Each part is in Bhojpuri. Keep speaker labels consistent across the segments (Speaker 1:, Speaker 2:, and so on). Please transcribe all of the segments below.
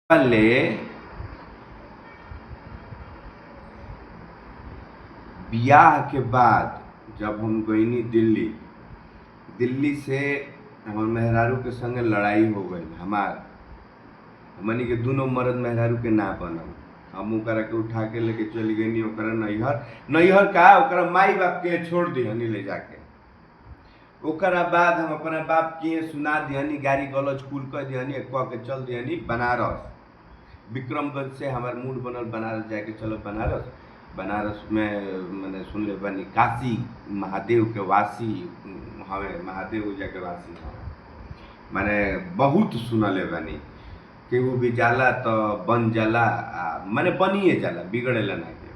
Speaker 1: पहले बियाह के बाद जब हम गईनी दिल्ली, दिल्ली से हमर मेहरारू के संगे लड़ाई हो गई हमार, हमनी के दोनों मर्द मेहरारू के ना बनल। हम ओकरा के उठा के लेके चली गईनी ओकरा नैहर। नैहर का ओकरा माई बाप के छोड़ दिहनी ले जाके। ओकरा बाद हम अपना बाप के सुना दिहनी, गाड़ी गलौज कुल कर दिहनी, कह के चल दिहनी बनारस। विक्रमगंज से हमार मूड बनल बनारस जाके, चलो बनारस। बनारस में मैंने सुन ले बनी काशी महादेव के वासी हमें, महादेव जाके वासी हमें मैंने बहुत सुनले बनी। केहू भी जाला तो बन जाला, मैंने बनिए जाला, बिगड़ेला ना के।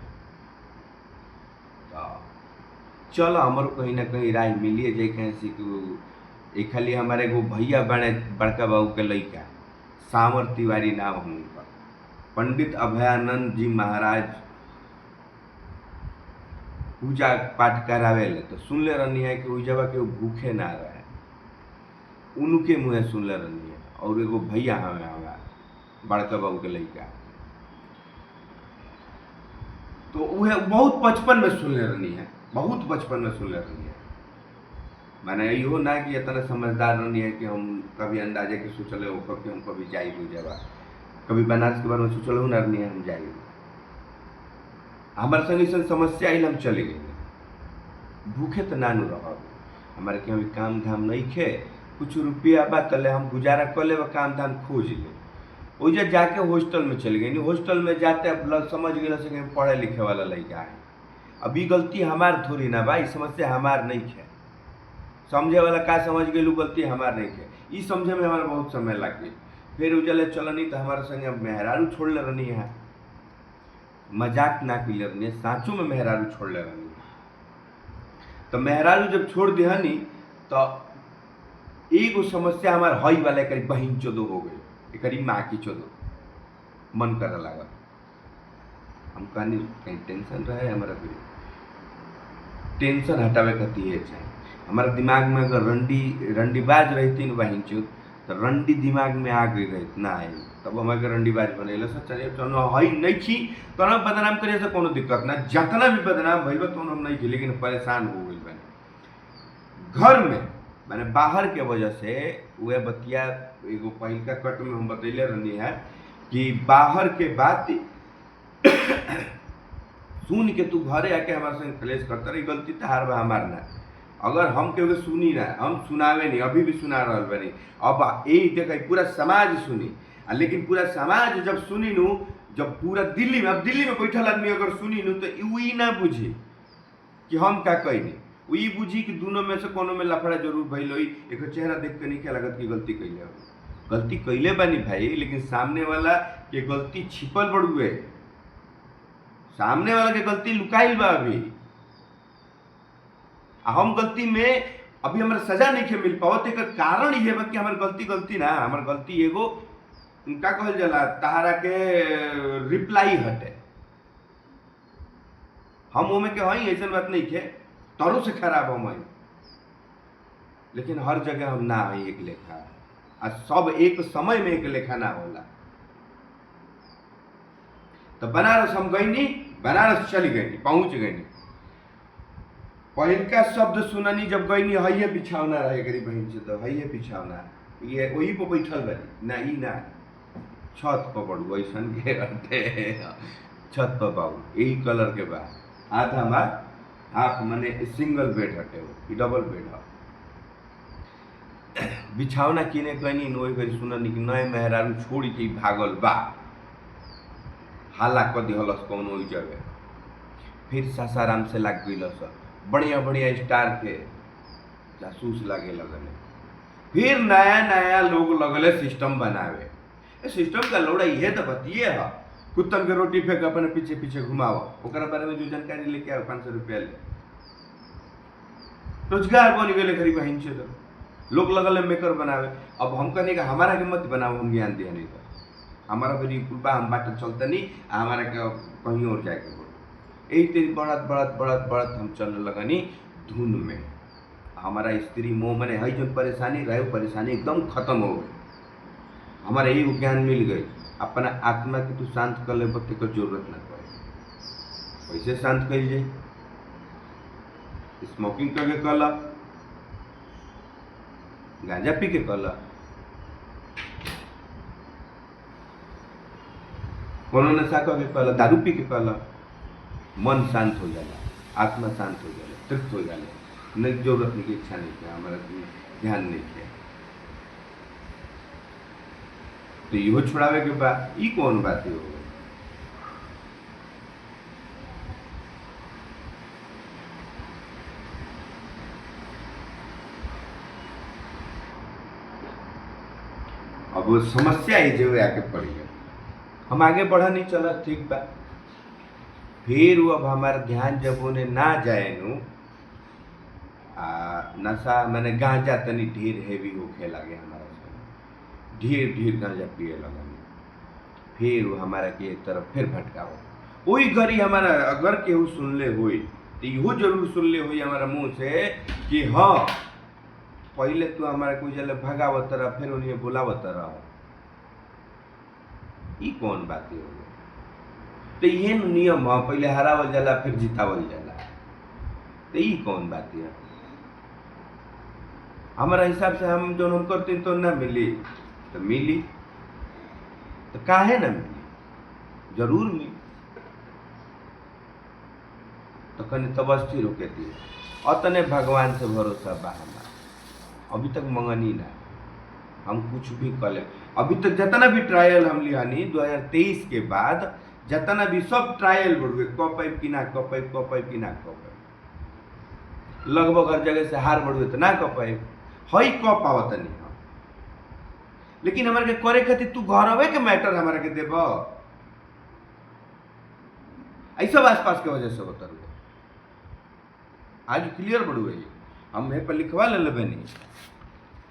Speaker 1: तो चलो हमारो कहीं ना कहीं राय मिलिए जाए। कहीं से कि खाली हमारे एगो भैया बने बड़का बाबू के लड़का सावर तिवारी नाम हम उनका, पंडित अभयानंद जी महाराज पूजा पाठ करावेले। तो सुनले रहनी है कि उजवा के भूखे ना रहे, उनके मुँह सुनले रहनी है। और एगो भैया हमें हमारा बड़का बाबू के लड़का, तो वह बहुत बचपन में सुनले रहनी है, बहुत बचपन में सुनले रहनी है। मैंने इहो ना कि इतना समझदार रहनी है कि हम कभी अंदाजे के सोचले हो कि हम कभी जाई बुझेबा, कभी बनारस के बारे में सोचल हो ना रहनी है हम जाई। हमारे संग ऐसा समस्या आई, हम चले गए। भूखे तो नानू रह हमारे के अभी काम धाम नहीं खे, कुछ रुपया बा तले हम गुजारा कर ले, काम धाम खोज ले। ओजा जाके हॉस्टल में चले गए। हॉस्टल में जाते अब समझ गए से पढ़े लिखे वाला लड़का है। अभी गलती हमार थोड़ी ना भाई, समस्या हमार नहीं है। समझे वाला का समझ गए, गलती हमार नहीं है। ये समझे में हमारा बहुत समय लग गई। फिर उजले चलनी तो हमारे संगे मेहरारू छोड़ ले रहनी है, मजाक ना कर ले रहनी है, साँचों में मेहरारू छोड़ ले रहनी है। तो मेहरारू जब छोड़ दिहनी तो एगो समस्या हमार हई वाला एक बहिन चोदो हो गई, एक माँ की चोदो मन करे लगा। हम कहनी कहीं टेंशन रहे हमारा, भी टेंशन हटावे खातिर है चाहिए हमारा दिमाग में। अगर रंडीबाज रहती न बहिन चोद, तो रंडी दिमाग में आ गई रहती ना आई, तब हमारे रंडीबाज बने सच हई नहीं थी तो ना बदनाम करे से कोनो दिक्कत ना, जितना भी बदनाम भइबा तो हम नहीं थी, लेकिन परेशान हो गई बने घर में। मैंने बाहर के वजह से वह बतिया एगो पहिलका कट में हम बतैले रहनी है कि बाहर के बात सुन के तू घरे आके हमारे संग क्लेश करता रही, गलती तहार बा हमार ना। अगर हम केहू के सुनी ना, हम सुनावे नहीं, अभी भी सुना रहा बनी। अब यही देख पूरा समाज सुनी, लेकिन पूरा समाज जब सुनी नू, जब पूरा दिल्ली में, अब दिल्ली में बैठल आदमी अगर सुनी नू तो ई ना बुझी कि हम का कहनी, वही बुझी कि दोनों में से कोनो में लफड़ा जरूर भइल होई। एक चेहरा देख के नहीं क्या लगत कि गलती कैले हो, गलती कैले बानी भाई, लेकिन सामने वाला के गलती छिपल बड़ुए, सामने वाला के गलती लुकाइल बा। अभी हम गलती में अभी हमारे सजा नहीं के मिल पावत। एक कारण ये बा कि हमार गलती ना, हमार गलती एगो का कहल जाला तहारा के रिप्लाई हटे। हम ओमे के हई ऐसा बात नहीं थे, तरो से खराब हम हई, लेकिन हर जगह हम ना हई एक लेखा, आ सब एक समय में एक लेखा ना होला। तो बनारस हम गईनी, बनारस चली गई, पहुंच गई। पहिलका शब्द सुननी जब गईनी, हइये बिछावना रहे गरीब बहन से, तो हइये बिछावना, ये वही पर बैठल बनी ना, ई ना छत पर बड़ू ऐसा के रहते छत पर बाबू यही कलर के बाद आधा मार हाफ मने सिंगल बेड हटे हो, डबल बेड हो। बिछावना किने गनी नोई गरी सुननी कि नए मेहरारू छोड़ के भागल बा, हाला क दिहलस कौनो ओई जगह। फिर सासाराम से लाग गइलस, बढ़िया बढ़िया स्टार के जासूस लागे लगले। फिर नया नया लोग लगले सिस्टम बनावे। सिस्टम का लोड़ा ये तो बतिए है, कुत्तन के रोटी फेंक अपने पीछे पीछे घुमाओ, ओकरा बारे में जो जानकारी लेके आओ 500 रुपया ले, रोजगार बन गए गरीब बहन से। तो लोग लगल मेकर बनावे। अब हम कहने का हमारा के मत बनाओ, हम ज्ञान दिया नहीं तो हमारा बड़ी कृपा, हम बात चलता नहीं, हमारा के कहीं और जाए के बोलो। यही तेरी बढ़त बढ़त बढ़त बढ़त हम चल लगनी धुन में। हमारा स्त्री मोह मने है जो परेशानी रहे, परेशानी एकदम खत्म हो गई। हमारे यही ज्ञान मिल गई अपना आत्मा के तू शांत कर ले तेकर जरूरत ना पड़े। कैसे शांत कल जाए? स्मोकिंग करके कल, गांजा पी के कल, कोनो नशा करके कल, दारू पी के कल। मन शांत हो जाला, आत्मा शांत हो जाला, तृप्त हो जाला। नहीं जरूरत नहीं की, इच्छा नहीं किया, हमारा ध्यान नहीं किया। तो इहो छोड़ावे के बाद ई कौन बात हो गई? अब वो समस्या ही जो आके पड़ी है। हम आगे बढ़ा नहीं चला, ठीक बा। फिर वो अब हमारा ध्यान जब उन्हें ना जाए नु नशा मैंने गांजा तनी ढेर हेवी होखे लगे हमारा से, ढेर ढेर गांजा पिए लगा। फिर वो हमारा के एक तरफ फिर भटकाओ। वही घड़ी हमारा अगर केहू सुनले हुई तो इहो जरूर सुनले हुई हमारा मुंह से कि हाँ पहले तू हमारा कोई जले भगावत रहा, फिर उन्हें बुलावत रहा। ई कौन बात हो? तो ये नियम है, पहले हरावल जाला फिर जितावल जाला। तो ई कौन बात है? हमारा हिसाब से हम जो हम करते तो ना मिली तो मिली, तो काहे ना मिली? जरूर मिली। तो कहीं तब स्थिर होके दिए अतने भगवान से भरोसा बा हमारा। अभी तक मंगनी ना, हम कुछ भी कर ले। अभी तक जितना भी ट्रायल हम लिहानी 2023 के बाद जितना भी सब ट्रायल बढ़ुए, कपाइब कि ना कपाइब, कपाइब कि ना कपाइब, लगभग हर जगह से हार बढ़ुए तो ना कपाइब हई कप आवत नहीं हम। लेकिन हमारे के करे खातिर तू घरवे के मैटर हमारे के देब, ऐसा आसपास के वजह से होता रहे। आज क्लियर बढ़ुए हम पर लिखवा ले लेबे नहीं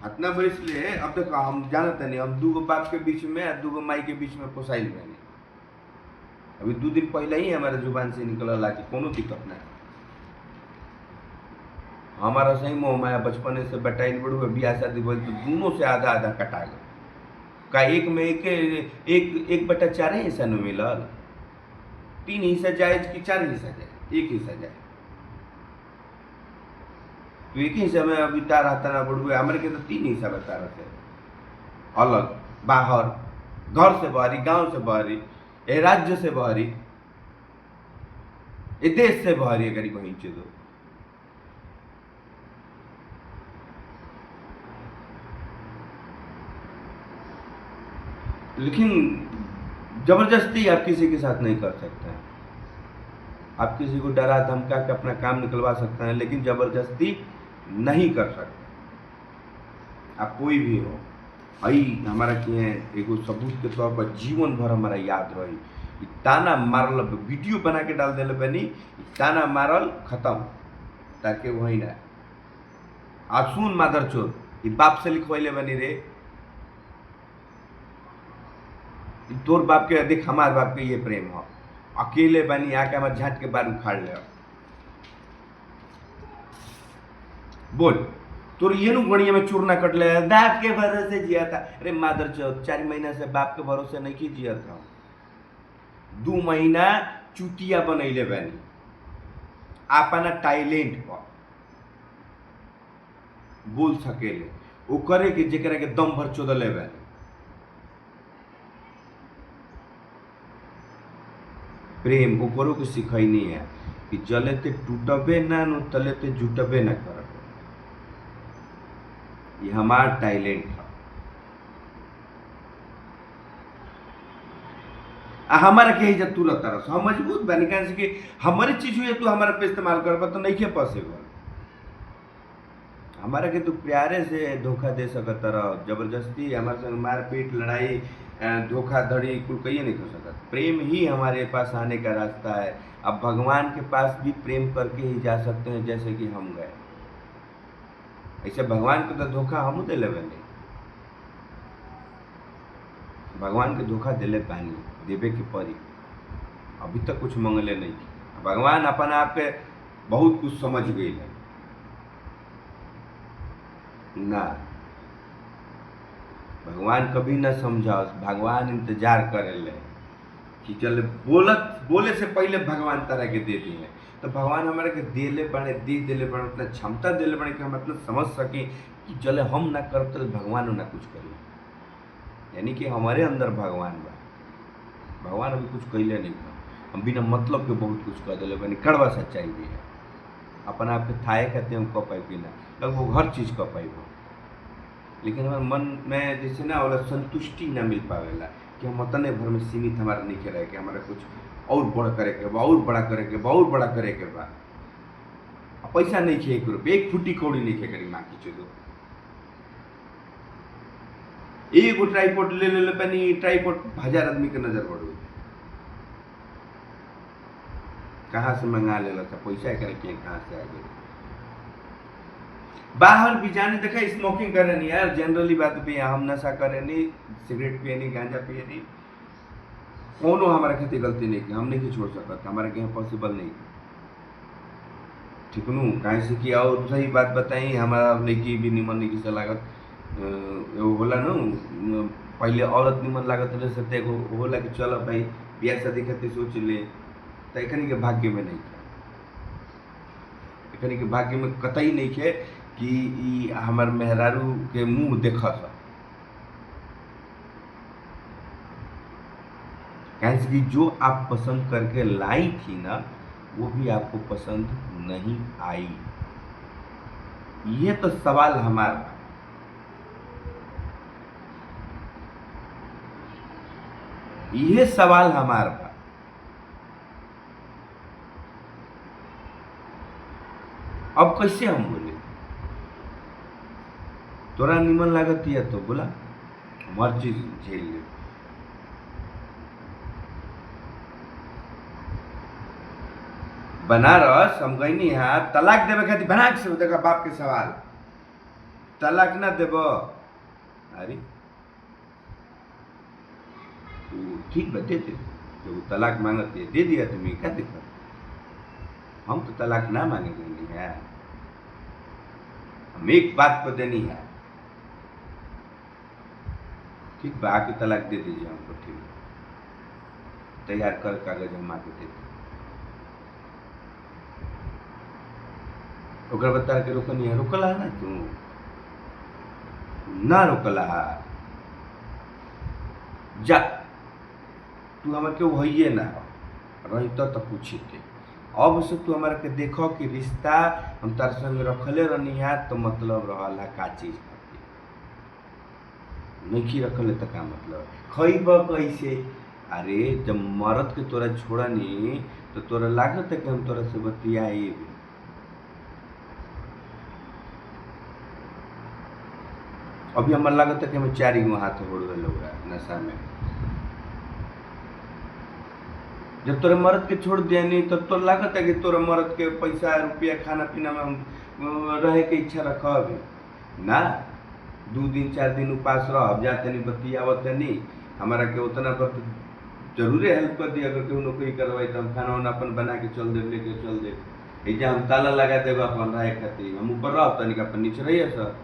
Speaker 1: इतना बरिस ले। अब तक हम जानते नहीं, हम दूगो बाप के बीच में और दूगो माई के बीच में पोसाइल बने। अभी 2 दिन पहले ही हमारे जुबान से निकल कि कोनो दिक्कत नहीं। हमारा सही मोह माया बचपने से बटाइल बड़ू, बियाह शादी बोल तो दोनों से आधा आधा कटा गया। का एक में एक बटा 4 हिस्सा न मिलल, 3 हिस्सा जायज कि 4 हिस्सा जायज, 1 हिस्सा जायज। तो एक हिस्सा में अभी तारा तना बढ़ुए हमारे के तो 3 हिस्सा बता रहे थे, अलग बाहर, घर से बाहरी, गांव से बाहरी, ए राज्य से बाहरी, ए देश से बाहरी। अगर वहीं चीज लेकिन जबरदस्ती आप किसी के साथ नहीं कर सकते हैं। आप किसी को डरा धमका के अपना काम निकलवा सकते हैं, लेकिन जबरदस्ती नहीं कर सकते। आप कोई भी हो, आई हमारा किए एगो सबूत के तौर पर जीवन भर हमारा याद रही। ताना मारल वीडियो बना के डाल दिले बनी, ताना मारल खत्म, ताकि वही ना आज सुन मादर चोर बाप से लिखवाइले बनी रे, तोर बाप के देख हमार बाप के ये प्रेम हो, अकेले बनी आके हमारे झाट के बार उखाड़ ले। बोल तोर ये नु गणिया में चूर ना कट ले, बाप के भरोसे जिया था। अरे मादर चौथ 4 महीना से बाप के भरोसे नहीं की जिया था, 2 महीना चुतिया बनैले बनी अपना टैलेंट पर बोल सकेले, वो करे कि जेकरा के दम भर चोदले बनी। प्रेम ओकरो के सिखैनी है कि जलेते टूटबे ना नु तलेते जुटबे ना कर। ये हमार टैलेंट है। हमारा के जब तू रहता रह हम मजबूत बनी कहीं कि हमारी चीज हुई तू हमारा पे इस्तेमाल कर तो नहीं के पॉसिबल। हमारा के तू प्यारे से धोखा दे सकता रह, जबरदस्ती हमारे संग मारपीट लड़ाई धोखाधड़ी कुल कहीं नहीं कर सकता। प्रेम ही हमारे पास आने का रास्ता है। अब भगवान के पास भी प्रेम करके ही जा सकते हैं, जैसे कि हम गए। ऐसे भगवान के तो धोखा हम दे ले बने, भगवान के धोखा दिले पानी देवे के परी। अभी तक कुछ मंगले नहीं, भगवान अपन आप के बहुत कुछ समझ गई है ना। भगवान कभी ना समझाओ, भगवान इंतजार करेले कि चल बोले से पहले भगवान तारा के दे दिए। तो भगवान हमारे के देले बड़े दे दिले बड़े, उतना क्षमता दिले बड़े कि हम इतना समझ सकें कि चले हम ना करब तो भगवान ना कुछ करी। यानी कि हमारे अंदर भगवान बा, भगवान अभी कुछ कैले नहीं बा, हम बिना मतलब के बहुत कुछ कर दिले बनी। कड़वा सच्चाई भी है, अपना आप के थाए खाते हम कह पाई ना, लगभग हर चीज़ कह पाई, लेकिन हमारे मन में जैसे ना वाला संतुष्टि ना मिल पावेला कि हम उतने भर में सीमित हमारा नहीं रहे कि हमारा कुछ और बड़ा करे के बा, और बड़ा करे के बा, और बड़ा करे के बा। पैसा नहीं खे, 1 रुपये 1 फुटी कौड़ी नहीं खे करी माँ की चलो एगो ट्राईपोड ले पानी, ट्राईपोड 1000 आदमी के नजर पड़ो, कहाँ से मंगा लेला था पैसा करे के, कहाँ से आ गए। बाहर भी जाने देखा स्मोकिंग करे नहीं यार, जनरली बात पे हम नशा करे नहीं, सिगरेट पिए नहीं, गांजा पिए नहीं, कोनो हमारे खातिर गलती नहीं की, हम नहीं छोड़ सकता, हमारे के यहाँ पॉसिबल नहीं। ठीक नू, कहीं से कि और सही बात बताई, हमारा लड़की भी निमन नहीं से लागत होला न, पहले औरत निमन लागत रहे से देखो होला कि चलो भाई बियाह शादी खातिर सोच ले, तो एकनी के भाग्य में नहीं था, एकनी के भाग्य में कतई नहीं थे कि ई हमार मेहरारू के मुंह देखा था। कैसे कि जो आप पसंद करके लाई थी ना, वो भी आपको पसंद नहीं आई। ये तो सवाल हमारा, ये सवाल हमारा बा। अब कैसे हम बोले, तोरा निमन लागत है तो बोला, हर चीज झेल ले। बनारस हम गई नहीं है, तलाक देवे खातिर बना के देखा बाप के सवाल, तलाक ना देव, अरे ठीक बा दे दे, जब तलाक मांगते दे दिया तुम्हें, क्या दिक्कत, हम तो तलाक ना मांगेंगे नहीं है, हम एक बात पर देनी है, ठीक बा आके तलाक दे दीजिए हमको, ठीक तैयार कर कागज हम आके दे दें, ओकरा बता के रोकनी है, रोकला ना तू ना रोकला जा, तू हमारे के वही ना रही तो पूछी थे, अब से तू हमारे के देखो कि रिश्ता हम तार संग रखले रहनी है तो मतलब रहा का चीज नहीं रखले तो का मतलब खैब कैसे। अरे जब मरद के तोरा छोड़ा नहीं तो तोरा लागत है कि हम तोरा से बतियाए, अभी हमारे लागत है कि हमें 4 गो हाथ होड़ गए लोग नशा में। जब तोरे मर्द के छोड़ दिया नहीं तो तोर लागत है कि तोरे मर्द के पैसा रुपया खाना पीना में हम रहे के इच्छा रख ना, 2 दिन 4 दिन उपास रह जाते नहीं, बतियावत नहीं, हमारा के उतना पर जरूर हेल्प कर दिया, अगर केहू नौकरी करवाई तो हम खाना वाना अपन बना के चल दे, लेके चल दे, ऐजा हम ताला लगा देगा अपन रहे खातिर, हम ऊपर रह तनिक अपन नीचे रहिए सर,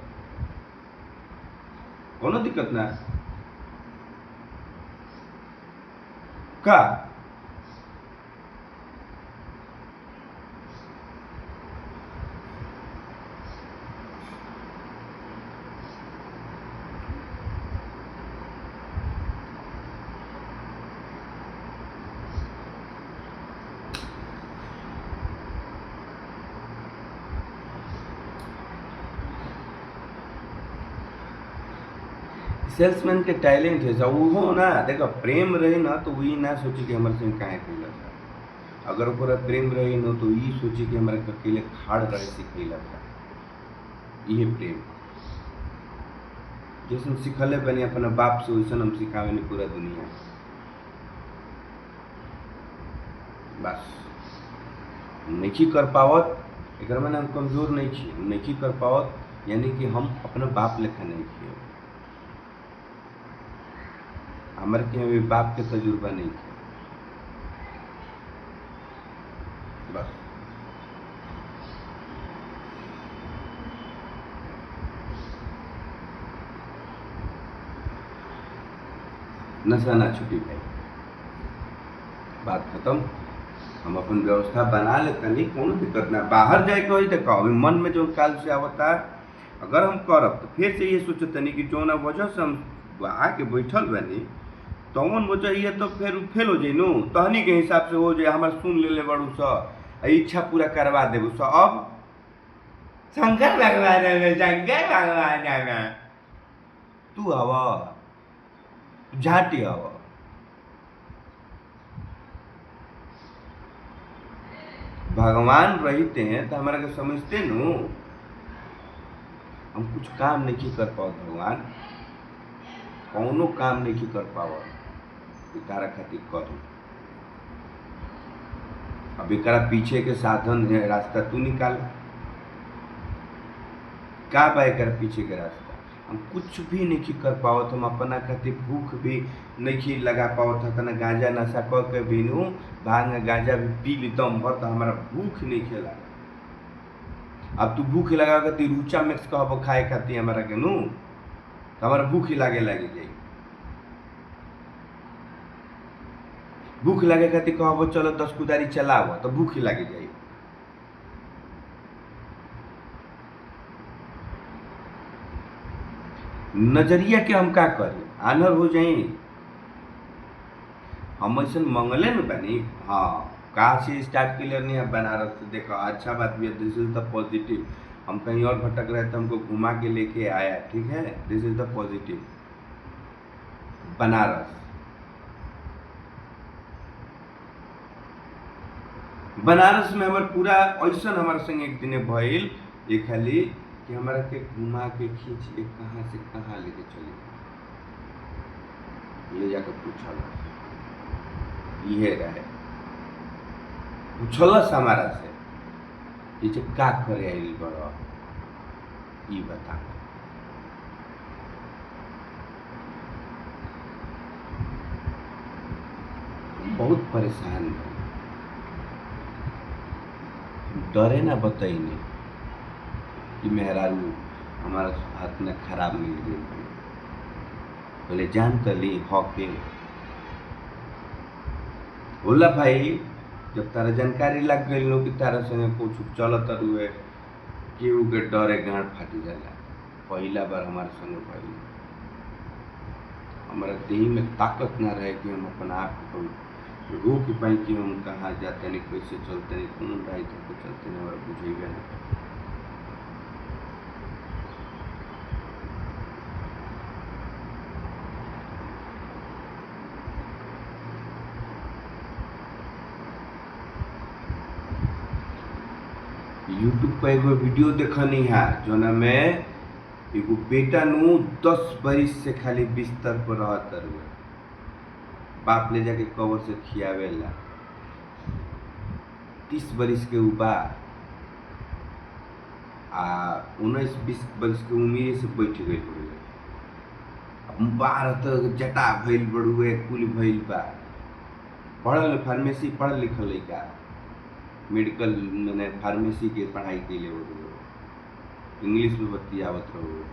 Speaker 1: कोनो दिक्कत ना का। सेल्समैन के टैलेंट है सब वो ना, देखो प्रेम रहे ना तो वही ना सोची कि हमारे संग काहे कैला था, अगर ओकरा प्रेम रही ना तो ये सोची कि हमारे अकेले खाड़ रहे से कैला था, ये प्रेम जैसे सिखले बने अपना बाप से वैसे हम सिखावे नहीं पूरा दुनिया, बस नहीं कर पावत एक मैंने हम कमजोर नहीं कर पावत, यानी कि हम अपना बाप लेखा नहीं किए, हमारे के अभी बाप के तजुर्बा नहीं किया, बस नशा ना छुटी भाई, बात खत्म। हम अपन व्यवस्था बना ले तनी, कोनो दिक्कत ना। बाहर जाए के होई तो कहो मन में जो काल से आवता, अगर हम करब तो फिर से ये सोचो तनी कि जो ना वजह से हम आके बैठल बनी तौन वो चाहिए तो फिर फेल हो जाई नु, तहनी के हिसाब से हो जाए। हमार सुन ले बड़ू स इच्छा पूरा करवा देबू स। अब शंकर भगवान में, शंकर भगवान में तू हवा झाटी हवा। भगवान रहते हैं तो हमारा के समझते नु, हम कुछ काम नहीं कर पाओ भगवान, कौनो काम नहीं कर पाओ तारा खातिर करू। अब एकरा पीछे के साधन है, रास्ता तू निकाल। का बा एकरा पीछे के रास्ता? हम कुछ भी नहीं कर पावत, हम अपना खातिर भूख भी नहीं लगा पावत। तना गांजा नशा कर के भी नू, भांग गांजा भी पी ली दम भर तो हमारा भूख नहीं खेला। अब तू भूख लगा के रुचा मिक्स कहब खाए खातिर हमारा के नू, तो हमारा भूख ही लागे जाई। भूख लगे खातिर कहब चलो 10 कुदारी चलाव तो भूख ही लगे जाई। नजरिया के हम का करी, आनर हो जाई। हम ऐसा मंगले में बनी। हाँ, कहाँ से स्टार्ट के लिए नहीं है? बनारस से। देखो अच्छा बात भी है, दिस इज द पॉजिटिव। हम कहीं और भटक रहे तो हमको घुमा के लेके आया, ठीक है, दिस इज द पॉजिटिव। बनारस में हमारे पूरा ऐसा हमारे संग एक दिन भइल ये खाली कि हमारा के घुमा के खींच के कहाँ से कहाँ लेके चले, ले जाकर पूछल ये रहे, पूछलस हमारा से कि का करे आइल बड़ा, ई बता। बहुत परेशान है, डरे ना बताइए कि मेहरारू हमारा हाथ में खराब मिल गई। बोले जान तली हॉके बोला भाई, जब तारा जानकारी लग गई लो कि तारा संगे कुछ चलत रुए केहू के डरे गांड फाटी जाला। पहला बार हमारे संगे भाई हमारा देह में ताकत ना रहे कि हम अपना आप को रोक पाई कि हम कहाँ जाते नहीं, कैसे चलते नहीं, कौन राय तक चलते नहीं, हमारा बुझेगा नहीं। यूट्यूब पर एगो वीडियो देखनी है जो ना में एगो बेटा नु 10 बरिस से खाली बिस्तर पर रहता रुए, बाप ले जाके कवर से खियावेला। 30 बरिस के उबा आ 19-20 बरिस के उम्र से बैठ गई हुए। अब बारह तो जटा भइल बड़ुए, कुल भइल बा, पढ़ल फार्मेसी पढ़ लिखल लइका, मेडिकल मैंने फार्मेसी के पढ़ाई के लिए हो, इंग्लिश में बतियावत रहो।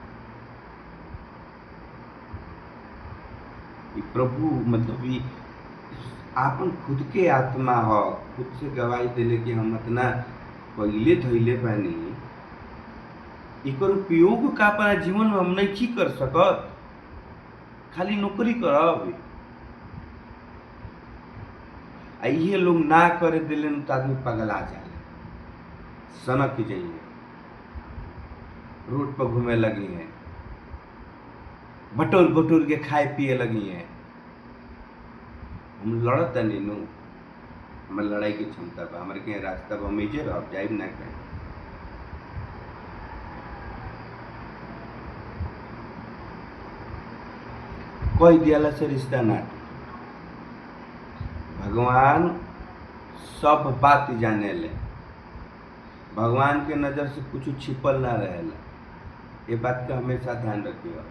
Speaker 1: प्रभु मतलब ये आपन खुद के आत्मा हो, खुद से गवाही दिले कि हम इतना पहले धैले पानी, एक उपयोग का अपना जीवन में हम नहीं कर सकत, खाली नौकरी करब। ये लोग ना करे दिले तो आदमी पगला जाए, सनक जाइए, रोड पर घूमे लगी हैं, बटोर बटोर के खाए पिए लगी हैं। हम लड़त नहीं नु, हमारे लड़ाई की क्षमता बा, हमारे के रास्ता पर हम इजे रह जाइब ना कहीं। कोई दियाला से रिश्ता ना, भगवान सब बात जाने ले, भगवान के नज़र से कुछ छिपल ना रहेला। ये बात का हमेशा ध्यान रखिएगा।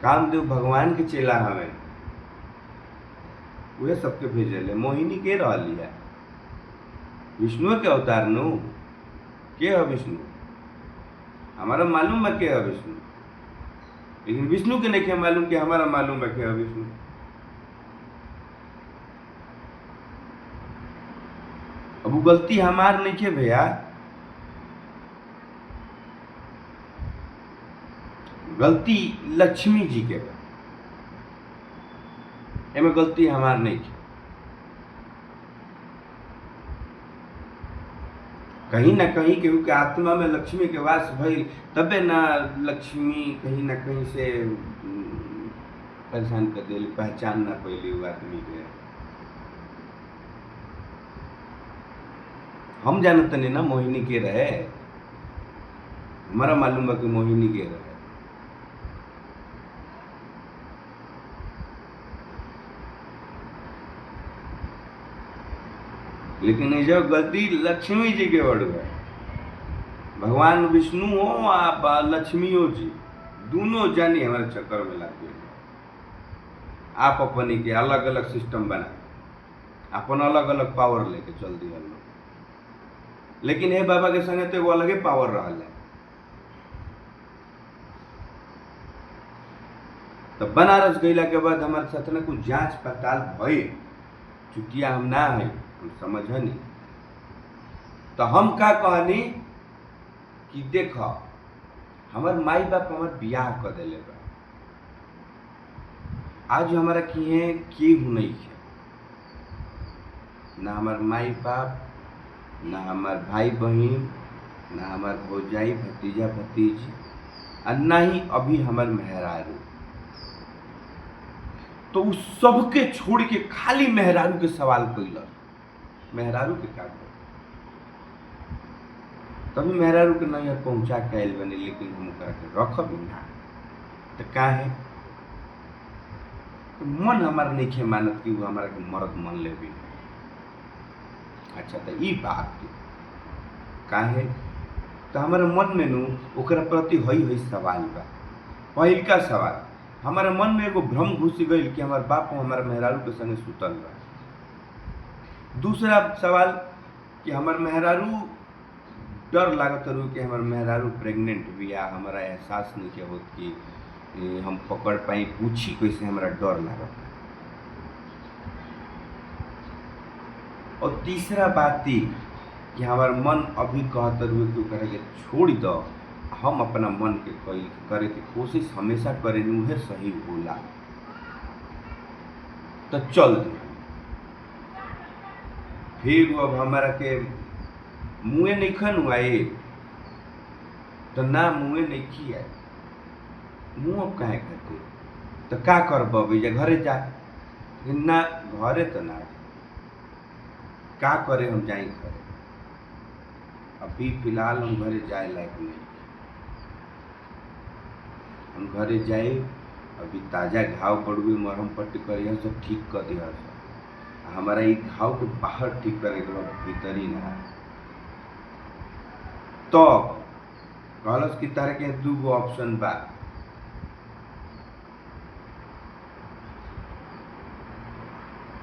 Speaker 1: कामदेव भगवान के चेला हमें वे सबके भेजे। मोहिनी के रह लिया, विष्णु के अवतार नु के है विष्णु, हमारा मालूम है के है विष्णु, लेकिन विष्णु के नहीं के मालूम कि हमारा मालूम है के है विष्णु। अब वो गलती हमार नहीं के भैया, गलती लक्ष्मी जी के बा, एमे गलती हमार नहीं के। कहीं ना कहीं केहू के आत्मा में लक्ष्मी के वास भइल, तबे ना लक्ष्मी कहीं ना कहीं से परेशान कर दिली, पहचान ना पैली वो आदमी के। हम जानत नहीं ना मोहिनी के रहे, हमारा मालूम बा कि मोहिनी के रहे। लेकिन ये जो गलती लक्ष्मी जी के बड़ है, भगवान विष्णु हो आप लक्ष्मियों जी दोनों जानी हमारे चक्कर में लग गए। आप अपने के अलग अलग सिस्टम बना, अपन अलग अलग पावर लेके चल दिया लोग। लेकिन हे बाबा के संगे तो एगो अलगे पावर रहा है। तो बनारस गईला के बाद हमारे साथ ना कुछ जांच पड़ताल भई, चुटिया हम ना है, हम समझनी। तो हम का कहनी कि देख हमार माई बाप हमार बियाह कर दिले बा, आज हमारा किए केहू नहीं है, ना हमार माई बाप, ना हमार भाई बहन, ना हमार भौजाई भतीजा भतीजी, और ना ही अभी हमार मेहरारू। तो उस सबके छोड़ के खाली मेहरारू के सवाल कैल, मेहरारू के का कर। तभी मेहरारू के नहीं पहुंचा के आयल बने, लेकिन हम रखब ना तो का है। तो मन हमार नहीं खे मानत कि वो हमारा के मर्द मन ले भी। अच्छा तो ई बात का है, तो हमारे मन में नु ओकरा प्रति हई सवाल बा। पहिल का सवाल, हमारे मन में एगो भ्रम घुस गई कि हमारे बाप हमारे मेहरारू के संगे सुतल बा। दूसरा सवाल कि हमारे मेहरारू डर लागत रही कि हमारे मेहरारू प्रेग्नेंट बिया, हमारा एहसास नहीं के होत कि हम पकड़ पाई, पूछी कैसे, हमारा डर लागत। और तीसरा बात थी कि हमारा मन अभी कहते हुए कि ओकरा के छोड़ दो, हम अपना मन के करे के कोशिश हमेशा करें, उहे सही होला। तो चल दे फिर अब हमारा के मुँहे नहीं खन आए, तो ना मुँहे नहीं खियाए, मुँह अब कहे खाते तो का करब, घरे जा ना, घरे तो ना का करे, हम जाए घरे। अभी फिलहाल हम घरे जाए लायक नहीं, हम घरे जाए अभी ताज़ा घाव पड़ुए, मरहम पट्टी करिए सब ठीक कर दिया। हमारा ये घाव के बाहर ठीक करे के बाद भीतर ही ना। तो कहलस कि तारे के दूगो ऑप्शन बा,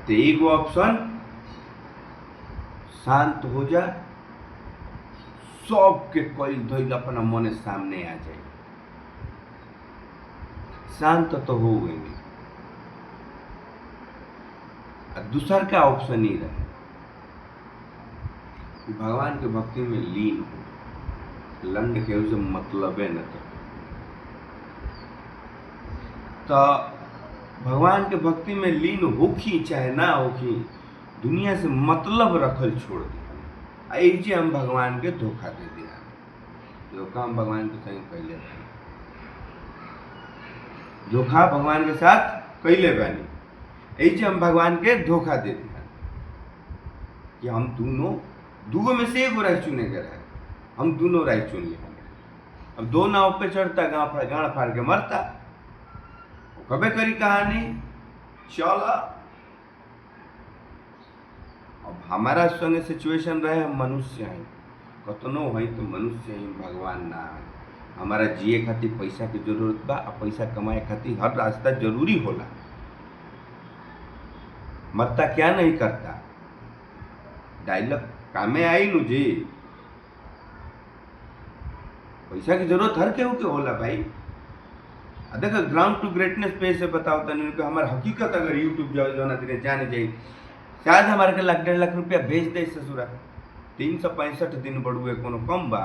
Speaker 1: तो एगो ऑप्शन शांत हो जा, सबके कोई धैल अपना मन सामने आ जाए, शांत तो हो गई। दूसर का ऑप्शन ही रहे कि भगवान के भक्ति में लीन हो, लंड के उसे मतलब है न। तो भगवान के भक्ति में लीन होखी चाहे ना होखी, दुनिया से मतलब रखल छोड़ दिया। ऐसे हम भगवान के धोखा दे दिया, धोखा हम भगवान के संग कैले बानी, धोखा भगवान के साथ कैले बानी। ऐसे हम भगवान के धोखा दे दिया कि हम दूगो में से एगो राय चुने के रहे, हम दोनों राय चुन लिया। अब दो नाव पे चढ़ता, गाड़ फाड़ के मरता, कबे करी कहानी चला। अब हमारा संगे सिचुएशन रहे, हम मनुष्य हैं, कतनो है तो मनुष्य हैं, भगवान ना है। हमारा जिए खातिर पैसा की जरूरत बा, पैसा कमाए खातिर हर रास्ता जरूरी होला। मरता क्या नहीं करता, डायलॉग कामे आई नु जी। पैसा की जरूरत हर केहू के होला भाई। देखो ग्राउंड टू ग्रेटनेस पे से बताओ तनी कि हमार हकीकत अगर यूट्यूब जो ना दिन जाने जाए शायद हमारे के 1.5 लाख रुपया भेज दे ससुरा। 365 दिन बढ़ुए कोनो कम बा।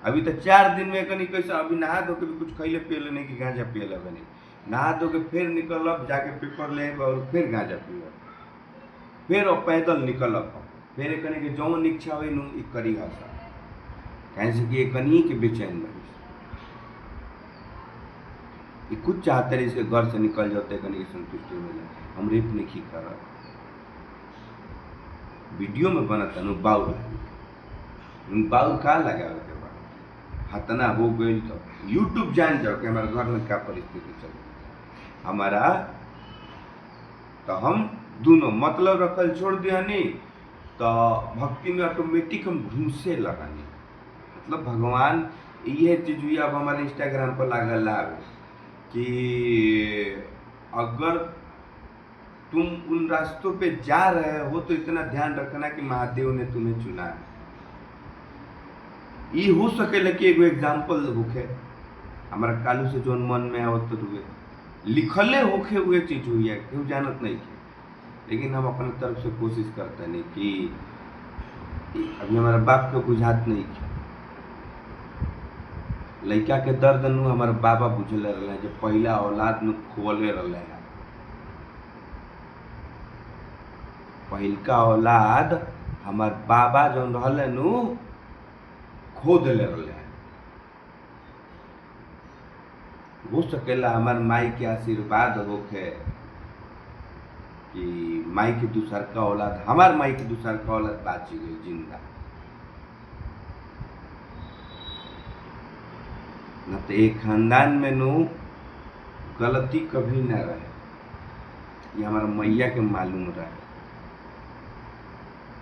Speaker 1: अभी तो 4 दिन में कनी कैसा अभी नहा धो के भी कुछ खैले पियले नहीं कि गांजा पियले बनी। नहा धो के फिर निकलब जाके पेपर ले और फिर गांजा पियब, फिर पैदल निकलब, फिर कनी के जौन इच्छा हुई नु ई करी हसा कैसे कि कनी के बेचैन बनी। ये कुछ चाहते रहे इसके घर से निकल जाते कनी की संतुष्टि मिले। हम रेप नहीं कर वीडियो में बनता नु बाउल बाउल का लगा के बाद हतना हो गई तो यूट्यूब जान जाओ कि हमारे घर में क्या परिस्थिति चल हमारा। तो हम दोनों मतलब रखल छोड़ दिया नहीं तो भक्ति में ऑटोमेटिक हम घूसे लगानी। मतलब भगवान ये चीज हुई अब हमारे इंस्टाग्राम पर लागल लाभ कि अगर तुम उन रास्तों पे जा रहे हो तो इतना ध्यान रखना कि महादेव ने तुम्हें चुना है। ये हो सके कि एगो एग्जाम्पल होखे हमारा कालू से जो मन में आवत रुए लिखले होखे हुए चीज हुई है क्यों जानत नहीं थे, लेकिन हम अपने तरफ से कोशिश करते नहीं कि अभी हमारे बाप को बुझात नहीं कि लड़का के दर्द नु हमारे बाबा बुझले रहे जो पहला औलाद में खोले रहे हैं। पहिलका औलाद हमार बाबा जो रहले नु खो दिले रहे। हो सकेला हमार माई के आशीर्वाद होखे कि माई के दूसर का औलाद हमार माई के दूसर का औलाद बाची गई जिंदा न तो एक खानदान में नु गलती कभी न रहे। ये हमारा मैया के मालूम रहे।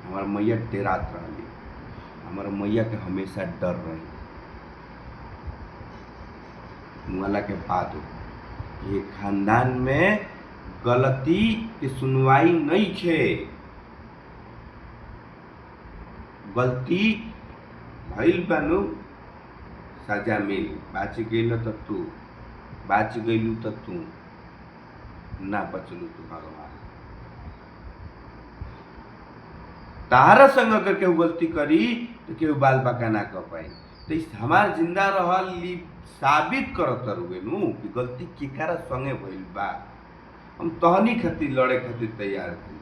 Speaker 1: हमारा मैया डेरात रही, हमारा मैया के हमेशा डर रही मुआला के बाद ये खानदान में गलती की सुनवाई नहीं थे। गलती भइल बानू सजा मिल बाच गई तो तू बाच गईलू तो तू ना बचलू तू भगवान। तारा संग अगर केहू गलती करी तो केहू बाल बाका ना कर पाई। तो हमार जिंदा रहल साबित करत रुए नु कि गलती केकरा संगे भइल बा। हम तहनी खातिर लड़े खातिर तैयार थी।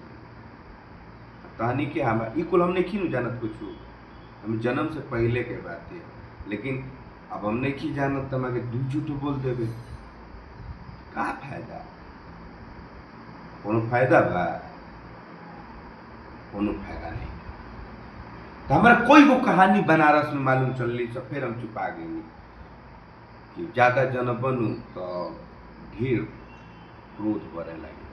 Speaker 1: तहनी के हम ई कुल हम नहीं जानत कुछ हम जन्म से पहले के बात है, लेकिन अब हम नहीं जानत तो हमारे दू झूठ बोल देवे का फायदा। कोनो फायदा बा कोनो फायदा नहीं। तो हमारा कोई वो कहानी बनारस में मालूम चल ली तो फिर हम चुपा गए कि ज्यादा जन बनू तो ढेर क्रोध बढ़े लगे।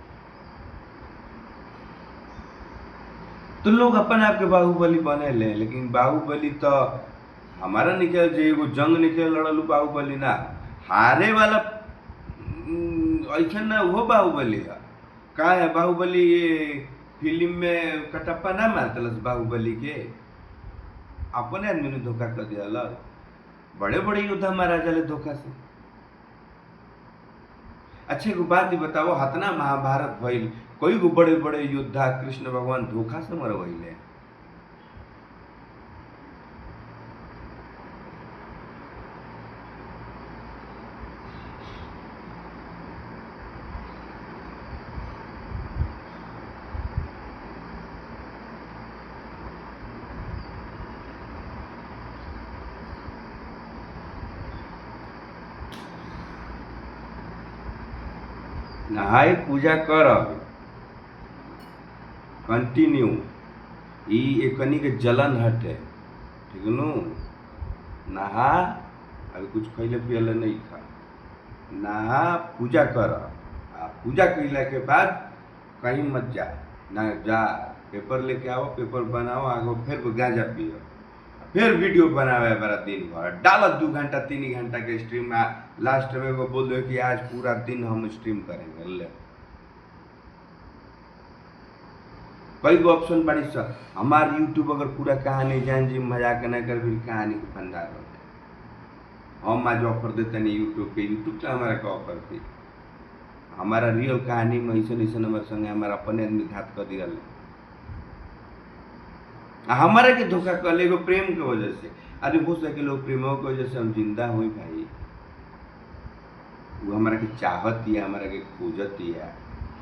Speaker 1: तो लोग अपन आप के बाहुबली बने ले, लेकिन बाहुबली तो हमारा निकल जो एगो जंग निकल लड़लू बाहुबली ना हारे वाला ऐसा ना वो बाहुबली है का है। बाहुबली ये फिल्म में कटप्पा ना मारतलस बाहुबली के अपने आदमी ने धोखा कर दिया अलग। बड़े बड़े योद्धा मारा जाले धोखा से। अच्छे को बात ही बताओ हतना महाभारत भइल कोई गो बड़े बड़े योद्धा कृष्ण भगवान धोखा से मरवैले। नहाय पूजा करब कंटिन्यू ई एकनी के जलन हटे ठीक नु। नहा अभी कुछ खैले पियले नहीं खा नहा पूजा कर आ पूजा कैला के बाद कहीं मत जा ना जा पेपर लेके आओ पेपर बनाओ आगो फिर गांजा पियो फिर वीडियो बनावे बड़ा दिन भर डालत 2 घंटा 3 घंटा के स्ट्रीम में लास्ट में वो बोल दो कि आज पूरा दिन हम स्ट्रीम करेंगे। ले कई गो ऑप्शन बड़ी सर हमार यूट्यूब अगर पूरा कहानी जान जी मजाक न कर फिर कहानी के भंडार होते हम आज ऑफर देते नहीं यूट्यूब पे यूट्यूब से हमारा का ऑफर थी हमारा रियल कहानी में ऐसे ऐसे हमारे संगे हमारा अपने आदमी घात कर दिया, हमारा के धोखा कर एगो प्रेम के वजह से। अरे हो सके लोग प्रेमों की वजह से हम जिंदा हुई भाई, वो हमारा के चाहत या हमारा के खोजत या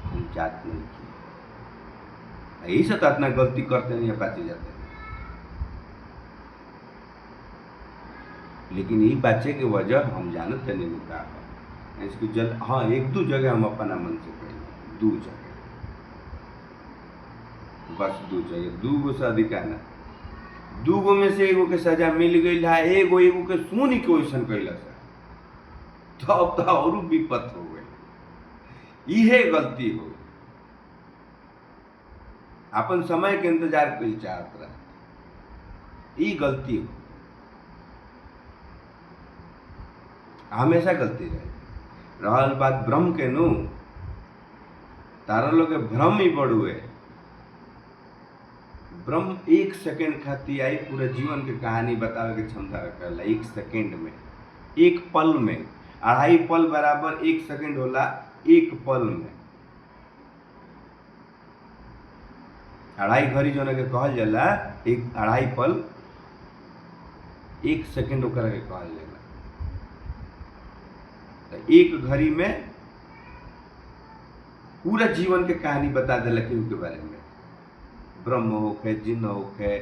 Speaker 1: हम चाहत नहीं की, यही से तो अपना गलती करते नहीं बाचे जाते हैं। लेकिन यही बाचे के वजह हम जानते नहीं का इसको जल। हाँ, एक दो जगह हम अपना मन से करेंगे, दो जगह, बस दो जगह, दू गो से अधिका ना, दू गो में से एगो के सजा मिल गई है, एगो एगो के सुन के वैसन कैला सा, तो अब तो और विपत हो गई, इहे गलती हो। अपन समय के इंतजार कर चाहत रहा, ई गलती हो, हमेशा गलती रहे। रहल बात भ्रम के नु, तारा लोग के भ्रम ही बढ़ुए। ब्रह्म एक सेकंड खाती आई पूरा जीवन की कहानी बतावे के क्षमता रखेला। एक सेकंड में, एक पल में, 2.5 पल बराबर 1 सेकंड होला। एक पल में 2.5 घड़ी जो के कहल जाला, एक 2.5 पल 1 सेकंड ओकरा के कहल जाला। तो एक घड़ी में पूरा जीवन के कहानी बता देला केहू के बारे में। ब्रह्म होके, जिन होके,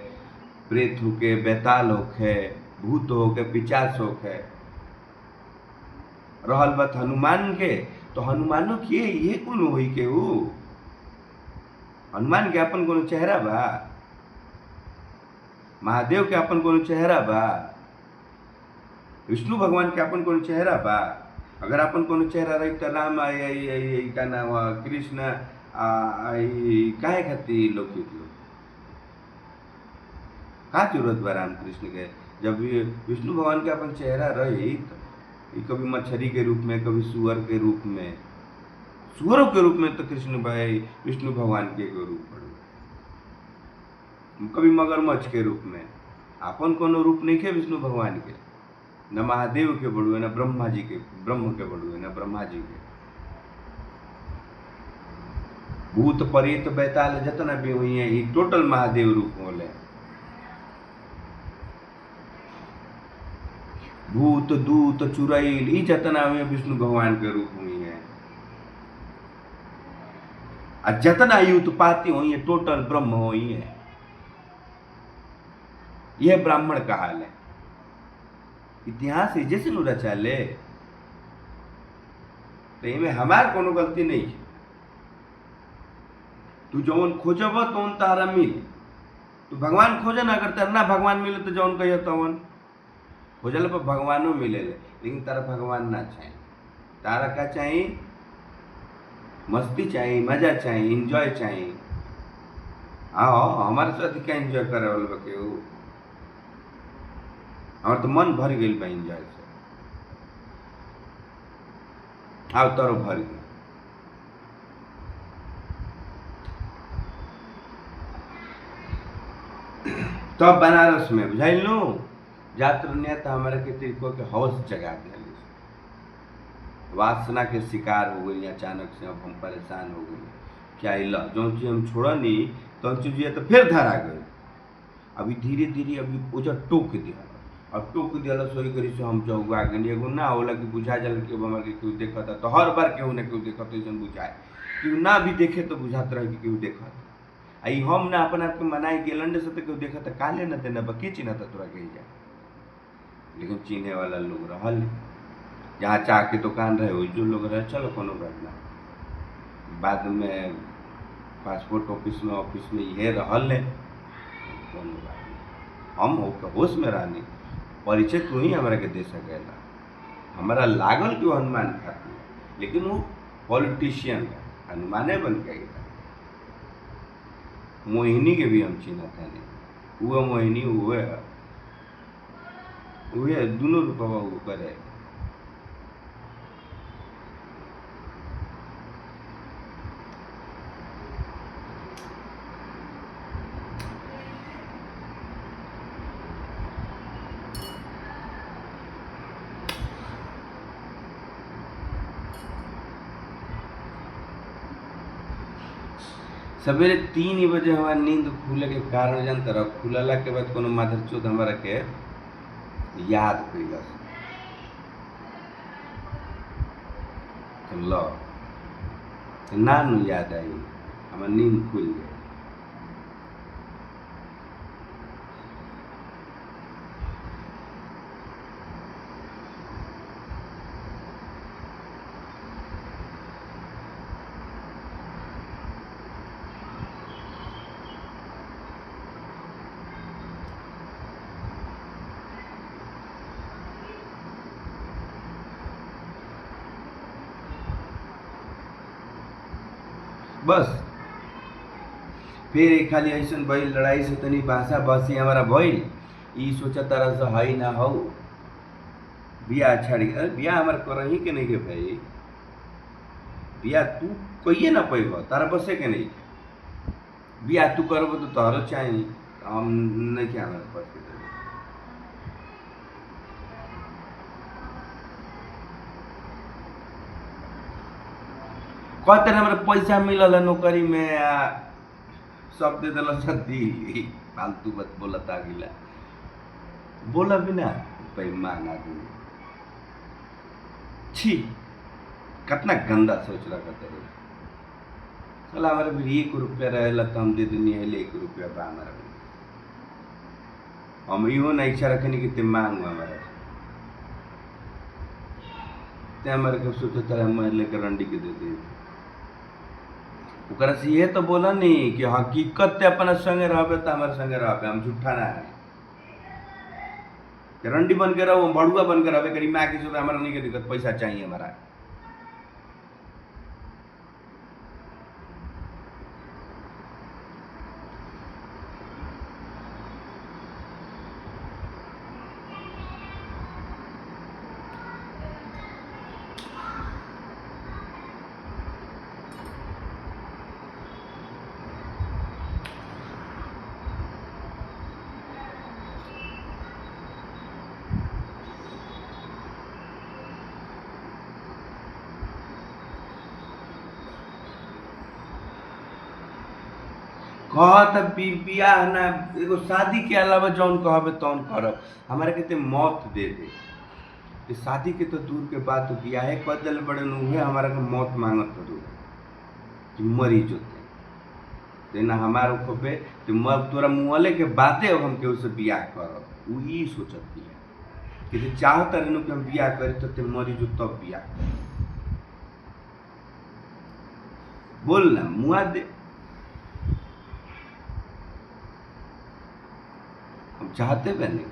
Speaker 1: प्रेत होके, बेताल होके, भूत होके, पिचास होके। रहल बात हनुमान के, तो हनुमानो के ये कौन होई के ऊ? हनुमान के अपन कोनो चेहरा बा? महादेव के अपन कोनो चेहरा बा? विष्णु भगवान के अपन कोनो चेहरा बा? अगर अपन कोनो चेहरा रही तो राम का नाम कृष्ण काहे खातिर लोकित लोग? का जरूरत बा राम कृष्ण के? जब विष्णु भगवान के अपन चेहरा रही तो कभी मछली के रूप में, कभी सुअर के रूप में, सुअरों के रूप में तो कृष्ण भाई विष्णु भगवान के रूप पड़े, कभी मगरमच्छ के रूप में। अपन कोनो रूप नहीं के विष्णु भगवान के, न महादेव के बड़ुए, न ब्रह्मा जी के, ब्रह्म के बड़ुए, न ब्रह्मा जी के। भूत प्रेत बैताल जितना भी हुई है ये टोटल महादेव रूप होले। भूत दूत चुड़ैल ये जितना हुए विष्णु भगवान के रूप हुई है। और जितना ही उत्पाती हुई है टोटल ब्रह्म हुई है। यह ब्राह्मण का हाल है। इतिहास जैसे नु रचा ले तो इनमें हमार कोनो गलती नहीं है। तू जौन खोजब तौन तारा मिले। तू भगवान खोजे ना, अगर तेरा ना भगवान मिले तो जौन कहिए तवन खोजल पर भगवानो मिले, लेकिन तारा भगवान ना चाहिए। तारा का चाहिए? मस्ती चाहिए, मजा चाहिए, इंजॉय चाहिए। आओ हमारे साथ क्या इंजॉय करे वाले बके हो? हमारे तो मन भर गई बा इंजॉय से। आओ तारो भर गई। तो बनारस में बुझाइल नु जात रहने तो हमारे के तिरको के हौस जगा दिया। वासना के शिकार हो गई अचानक से। अब हम परेशान हो गए। क्या इला जो चीज हम छोड़ा नहीं तो चीज तो फिर धरा गई। अभी धीरे धीरे अभी ओजा टोक दिया, अब टोक दिया सोई करी से हम चौगा गए। एगो ना होला कि बुझा जल के हमारे के केहू देखता, तो हर बार केहू ना केहू देखता ऐसा बुझाए। केहू ना भी देखे तो बुझात रहे कि केहू देखता। आई हम ना अपने आप के मनाई गेलंडे से तो केहू देखता काले न देना बकी चिन्हता तोरा कही जाए। लेकिन चिन्हे वाला लोग रहल, जहाँ चाह के दुकान रहे वही जो लोग रहे। चलो कोनो बात ना। बाद में पासपोर्ट ऑफिस में यह रहल है, कोनो बात नहीं। हम होश में रहनी, परिचय तू ही हमारा के दे सकेला। हमारा लागल कि वो हनुमान खाती, लेकिन वो पॉलिटिशियन है, हनुमाने बन गई। मोहिनी के भी हम चिन्हता नहीं, वो मोहिनी हुए दोनों रुपवा वो करे। सवेरे 3 बजे हमारा नींद खुले के कारण जानते रह, खुलला के बाद कोनो माधरचोद हमारा के याद कैलस तो लो तो ना नु याद आई, हमार नींद खुल गई। बस फिर एक खाली ऐसा भइल, लड़ाई से तनी भाषा बसी हमारा भइल, ई सोचा तारा से हई ना हो बियाह छाड़ी। अरे बियाह हमारा करही के नहीं के भाई, बियाह तू कहिए ना पैब, तारा बसे के नहीं, बियाह तू करब तो तोहरो चाहिए, हम नहीं क्या हमारे पास के कहते हमारे पैसा मिलल है नौकरी में आ सब दे दिल सदी, फालतू बात बोलता गिला बोला बिना पैमाना आदमी छी, कितना गंदा सोच रहा करते रहे। चला हमारे भी 1 रुपया रहेला तो हम दे दुनिया है 1 रुपया बा हमारा भी, हम इहो ना इच्छा रखनी कि ते मांग हमारा ते हमारे के सोचो तरह मैं लेकर रंडी के दे दे। ओकरा से ये तो बोला नहीं कि हकीकत ते अपना संगे रहबे तो हमारे संगे रहबे, हम झूठा ना है रंडी बन के रहो, भड़ुआ बन के रहे करी माँ की सुबह हमारा नहीं के दिक्कत, पैसा चाहिए हमारा। कहत बियाह ना एगो शादी के अलावा जौन कहबे तौन करब, हमारे के मौत दे दे, ये शादी के तो दूर के बात, तो बियाहे कर दिल बड़े उहे हमारा के मौत मांगत हो कि मरी जोते तेना हमार खोपे तो मैं तोरा मुँहले के बातें अब हम केहू से बियाह करब, उ ई सोचत बिया कि ते चाहत रहनु कि हम बियाह करी तो ते मरी जो तब बियाह बोल ना मुआ दे। हम चाहते भी नहीं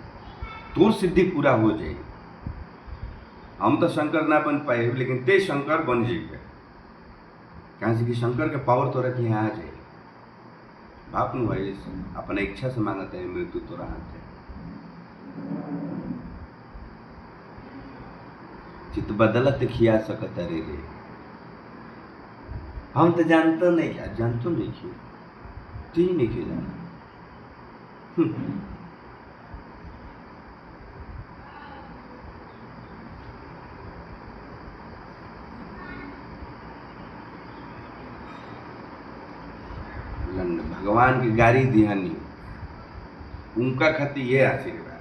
Speaker 1: तोर सिद्धि पूरा हो जाए, हम तो शंकर ना बन पाए लेकिन ते शंकर बन जाइए, कहाँ से कि शंकर के पावर तोरा के यहाँ आ जाए। बाप नु भाई अपना इच्छा से मांगते हैं मृत्यु तोरा हाथ है, चित बदलत खिया सकत रे रे, हम तो जानते नहीं क्या जानते नहीं क्यों तीन नहीं खेला भगवान की गाड़ी दिहानी उनका खातिर ये आशीर्वाद।